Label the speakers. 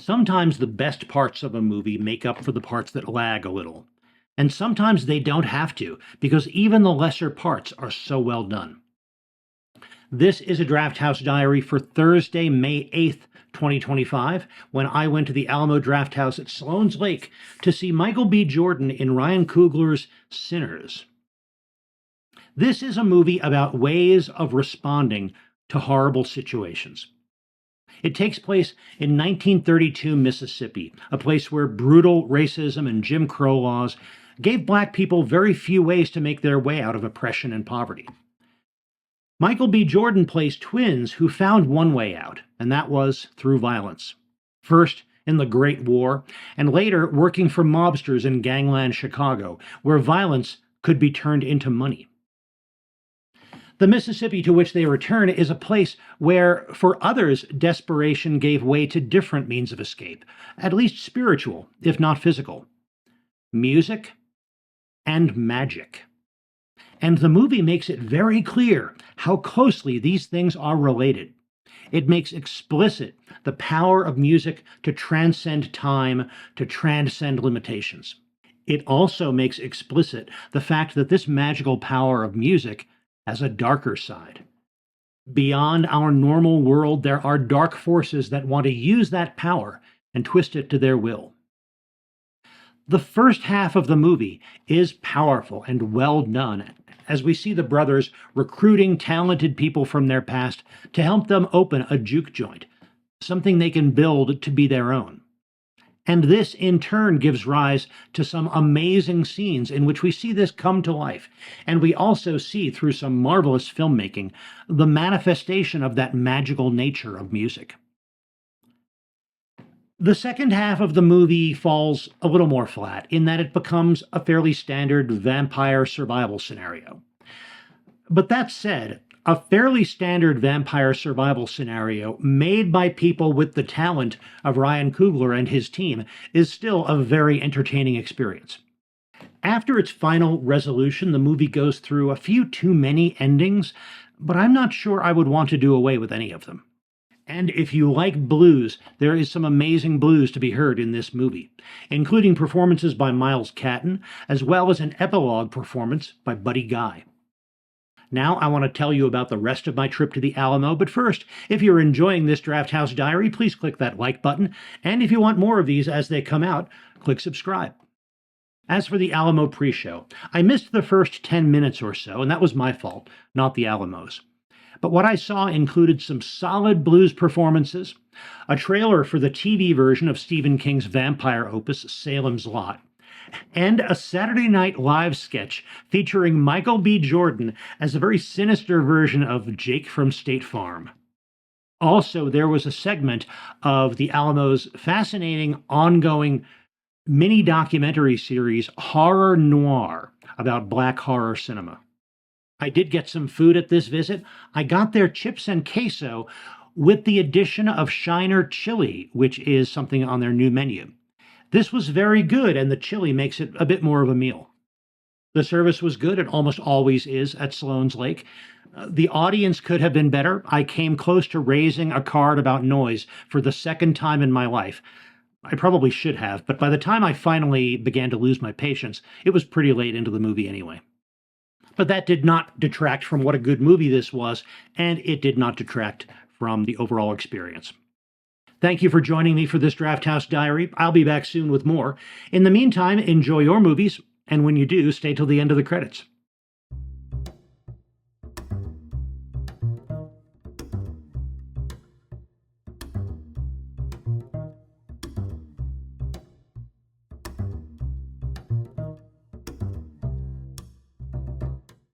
Speaker 1: Sometimes the best parts of a movie make up for the parts that lag a little. And sometimes they don't have to, because even the lesser parts are so well done. This is a Drafthouse Diary for Thursday, May 8th, 2025, when I went to the Alamo Drafthouse at Sloan's Lake to see Michael B. Jordan in Ryan Coogler's Sinners. This is a movie about ways of responding to horrible situations. It takes place in 1932 Mississippi, a place where brutal racism and Jim Crow laws gave black people very few ways to make their way out of oppression and poverty. Michael B. Jordan plays twins who found one way out, and that was through violence. First in the Great War, and later working for mobsters in gangland Chicago, where violence could be turned into money. The Mississippi to which they return is a place where, for others, desperation gave way to different means of escape, at least spiritual, if not physical. Music and magic. And the movie makes it very clear how closely these things are related. It makes explicit the power of music to transcend time, to transcend limitations. It also makes explicit the fact that this magical power of music has a darker side. Beyond our normal world, there are dark forces that want to use that power and twist it to their will. The first half of the movie is powerful and well done, as we see the brothers recruiting talented people from their past to help them open a juke joint, something they can build to be their own. And this, in turn, gives rise to some amazing scenes in which we see this come to life. And we also see, through some marvelous filmmaking, the manifestation of that magical nature of music. The second half of the movie falls a little more flat, in that it becomes a fairly standard vampire survival scenario. But that said, a fairly standard vampire survival scenario made by people with the talent of Ryan Coogler and his team is still a very entertaining experience. After its final resolution, the movie goes through a few too many endings, but I'm not sure I would want to do away with any of them. And if you like blues, there is some amazing blues to be heard in this movie, including performances by Miles Catton, as well as an epilogue performance by Buddy Guy. Now I want to tell you about the rest of my trip to the Alamo, but first, if you're enjoying this Drafthouse Diary, please click that like button, and if you want more of these as they come out, click subscribe. As for the Alamo pre-show, I missed the first 10 minutes or so, and that was my fault, not the Alamo's. But what I saw included some solid blues performances, a trailer for the TV version of Stephen King's vampire opus, Salem's Lot, and a Saturday Night Live sketch featuring Michael B. Jordan as a very sinister version of Jake from State Farm. Also, there was a segment of the Alamo's fascinating, ongoing mini-documentary series, Horror Noir, about black horror cinema. I did get some food at this visit. I got their chips and queso with the addition of Shiner chili, which is something on their new menu. This was very good, and the chili makes it a bit more of a meal. The service was good. It almost always is at Sloan's Lake. The audience could have been better. I came close to raising a card about noise for the second time in my life. I probably should have, but by the time I finally began to lose my patience, it was pretty late into the movie anyway. But that did not detract from what a good movie this was, and it did not detract from the overall experience. Thank you for joining me for this Drafthouse Diary. I'll be back soon with more. In the meantime, enjoy your movies, and when you do, stay till the end of the credits.